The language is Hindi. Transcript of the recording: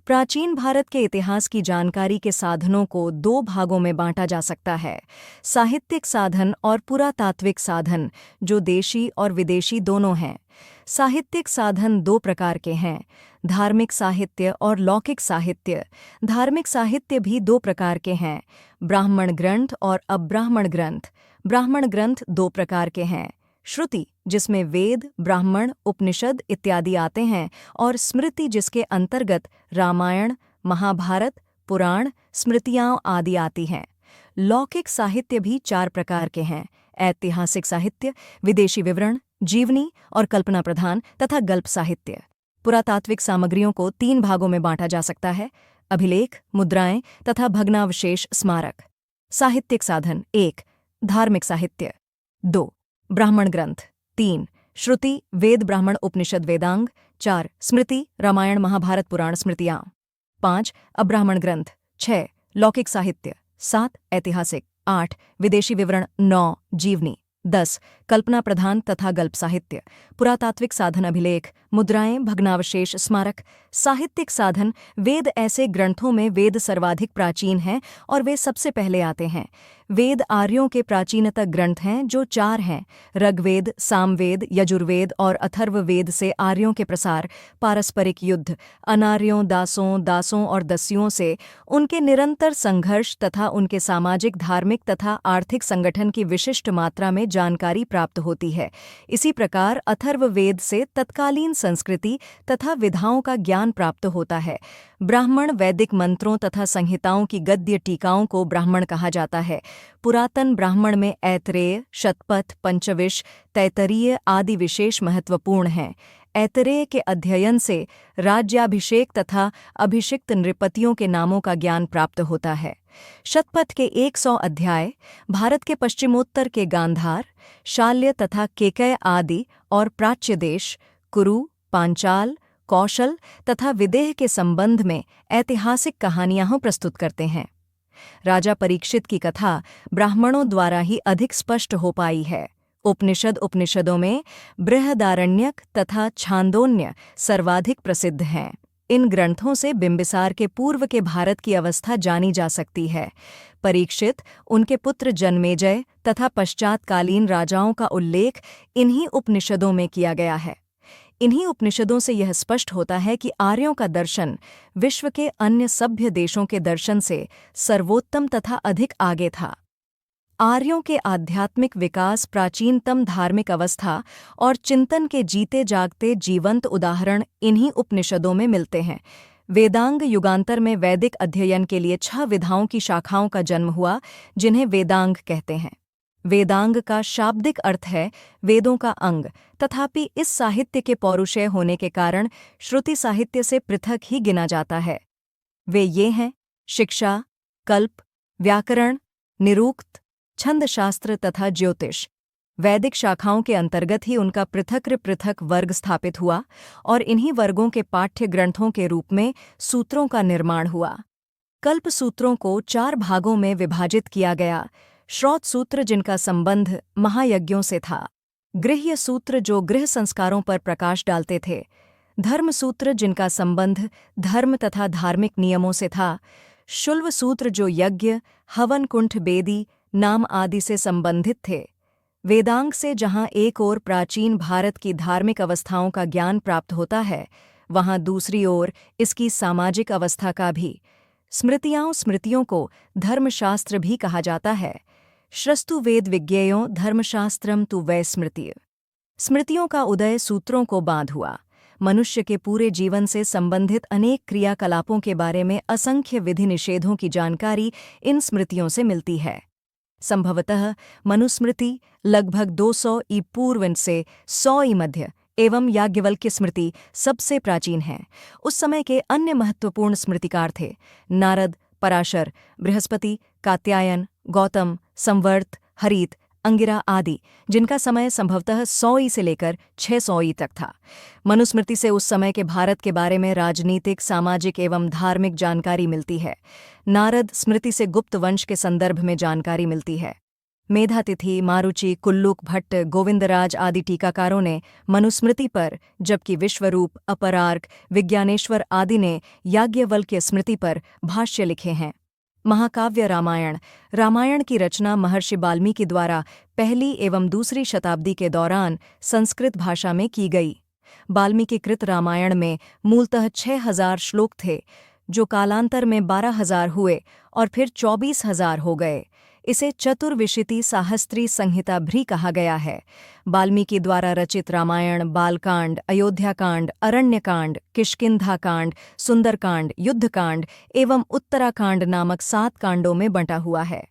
प्राचीन भारत के इतिहास की जानकारी के साधनों को दो भागों में बांटा जा सकता है, साहित्यिक साधन और पुरातात्विक साधन, जो देशी और विदेशी दोनों हैं। साहित्यिक साधन दो प्रकार के हैं, धार्मिक साहित्य और लौकिक साहित्य। धार्मिक साहित्य भी दो प्रकार के हैं, ब्राह्मण ग्रंथ और अब्राह्मण ग्रंथ। ब्राह्मण ग्रंथ दो प्रकार के हैं, श्रुति जिसमें वेद, ब्राह्मण, उपनिषद इत्यादि आते हैं, और स्मृति जिसके अंतर्गत रामायण, महाभारत, पुराण, स्मृतियाँ आदि आती हैं। लौकिक साहित्य भी चार प्रकार के हैं, ऐतिहासिक साहित्य, विदेशी विवरण, जीवनी और कल्पना प्रधान तथा गल्प साहित्य। पुरातात्विक सामग्रियों को तीन भागों में बांटा जा सकता है, अभिलेख, मुद्राएं तथा भग्नावशेष स्मारक। साहित्यिक साधन: 1. धार्मिक साहित्य। 2. ब्राह्मण ग्रंथ। 3. श्रुति, वेद, ब्राह्मण, उपनिषद, वेदांग। 4. स्मृति, रामायण, महाभारत, पुराण, स्मृतियाँ। 5. अब्राह्मण ग्रंथ। 6. लौकिक साहित्य। 7. ऐतिहासिक। 8. विदेशी विवरण। 9. जीवनी। 10. कल्पना प्रधान तथा गल्प साहित्य। पुरातात्विक साधन: अभिलेख, मुद्राएं, भग्नावशेष, स्मारक। साहित्यिक साधन: वेद। ऐसे ग्रंथों में वेद सर्वाधिक प्राचीन हैं और वे सबसे पहले आते हैं। वेद आर्यों के प्राचीनतम ग्रंथ हैं, जो चार हैं: ऋग्वेद, सामवेद, यजुर्वेद और अथर्ववेद से आर्यों के प्रसार, पारस्परिक युद्ध, अनार्यों, दासों और दस्युओं से उनके निरंतर संघर्ष तथा उनके सामाजिक, धार्मिक तथा आर्थिक संगठन की विशिष्ट मात्रा में जानकारी प्राप्त होती है। इसी प्रकार अथर्ववेद से तत्कालीन संस्कृति तथा विधाओं का ज्ञान प्राप्त होता है। ब्राह्मण वैदिक मंत्रों तथा संहिताओं की गद्य टीकाओं को ब्राह्मण कहा जाता है। पुरातन ब्राह्मण में ऐतरेय, शतपथ, पंचविश, तैत्तरीय आदि विशेष महत्वपूर्ण हैं। ऐतरेय के अध्ययन से राज्याभिषेक तथा अभिषिक्त नृपतियों के नामों का ज्ञान प्राप्त होता है। शतपथ के 100 अध्याय भारत के पश्चिमोत्तर के गांधार, शाल्य तथा केकय आदि और प्राच्य देश, कुरु, पांचाल, कौशल तथा विदेह के संबंध में ऐतिहासिक कहानियां प्रस्तुत करते हैं। राजा परीक्षित की कथा ब्राह्मणों द्वारा ही अधिक स्पष्ट हो पाई है। उपनिषदों में बृहदारण्यक तथा छांदोग्य सर्वाधिक प्रसिद्ध हैं। इन ग्रंथों से बिंबिसार के पूर्व के भारत की अवस्था जानी जा सकती है। परीक्षित, उनके पुत्र जन्मेजय तथा पश्चातकालीन राजाओं का उल्लेख इन्हीं उपनिषदों में किया गया है। इन्हीं उपनिषदों से यह स्पष्ट होता है कि आर्यों का दर्शन विश्व के अन्य सभ्य देशों के दर्शन से सर्वोत्तम तथा अधिक आगे था। आर्यों के आध्यात्मिक विकास, प्राचीनतम धार्मिक अवस्था और चिंतन के जीते जागते जीवंत उदाहरण इन्हीं उपनिषदों में मिलते हैं। वेदांग युगांतर में वैदिक अध्ययन के लिए 6 विधाओं की शाखाओं का जन्म हुआ, जिन्हें वेदांग कहते हैं। वेदांग का शाब्दिक अर्थ है वेदों का अंग, तथापि इस साहित्य के पौरुषेय होने के कारण श्रुति साहित्य से पृथक ही गिना जाता है। वे ये हैं: शिक्षा, कल्प, व्याकरण, निरूक्त, छंदशास्त्र तथा ज्योतिष। वैदिक शाखाओं के अंतर्गत ही उनका पृथक वर्ग स्थापित हुआ और इन्हीं वर्गों के पाठ्य ग्रंथों के रूप में सूत्रों का निर्माण हुआ। कल्प सूत्रों को 4 भागों में विभाजित किया गया: श्रौत सूत्र, जिनका संबंध महायज्ञों से था; गृह्य सूत्र, जो गृह संस्कारों पर प्रकाश डालते थे; धर्म सूत्र, जिनका संबंध धर्म तथा धार्मिक नियमों से था; शुल्व सूत्र, जो यज्ञ, हवन कुंठ, बेदी, नाम आदि से संबंधित थे। वेदांग से जहाँ एक ओर प्राचीन भारत की धार्मिक अवस्थाओं का ज्ञान प्राप्त होता है, वहाँ दूसरी ओर इसकी सामाजिक अवस्था का भी। स्मृतियों को धर्मशास्त्र भी कहा जाता है। श्रस्तु वेद विज्ञेयो धर्मशास्त्रम तु वै स्मृति। स्मृतियों का उदय सूत्रों को बांध हुआ। मनुष्य के पूरे जीवन से संबंधित अनेक क्रियाकलापों के बारे में असंख्य विधि निषेधों की जानकारी इन स्मृतियों से मिलती है। संभवतः मनुस्मृति लगभग 200 ई पूर्व से 100 ई मध्य एवं याज्ञवल्क्य स्मृति सबसे प्राचीन है। उस समय के अन्य महत्वपूर्ण स्मृतिकार थे नारद, पराशर, बृहस्पति, कात्यायन, गौतम, संवर्त, हरित, अंगिरा आदि, जिनका समय संभवतः 100 ई से लेकर 600 ई तक था। मनुस्मृति से उस समय के भारत के बारे में राजनीतिक, सामाजिक एवं धार्मिक जानकारी मिलती है। नारद स्मृति से गुप्त वंश के संदर्भ में जानकारी मिलती है। मेधातिथि, मारुचि, कुल्लूक भट्ट, गोविंदराज आदि टीकाकारों ने मनुस्मृति पर, जबकि विश्वरूप, अपरार्क, विज्ञानेश्वर आदि ने याज्ञवल्क्य स्मृति पर भाष्य लिखे हैं। महाकाव्य रामायण। रामायण की रचना महर्षि वाल्मीकि द्वारा पहली एवं दूसरी शताब्दी के दौरान संस्कृत भाषा में की गई। वाल्मीकि कृत रामायण में मूलतः 6000 श्लोक थे, जो कालांतर में 12000 हुए और फिर 24000 हो गए। इसे चतुर्विंशति साहस्त्री संहिता भी कहा गया है। वाल्मीकि द्वारा रचित रामायण बालकांड, अयोध्याकांड, अरण्यकांड, किष्किंधाकांड, सुंदरकांड, युद्धकांड एवं उत्तराकांड नामक 7 कांडों में बंटा हुआ है।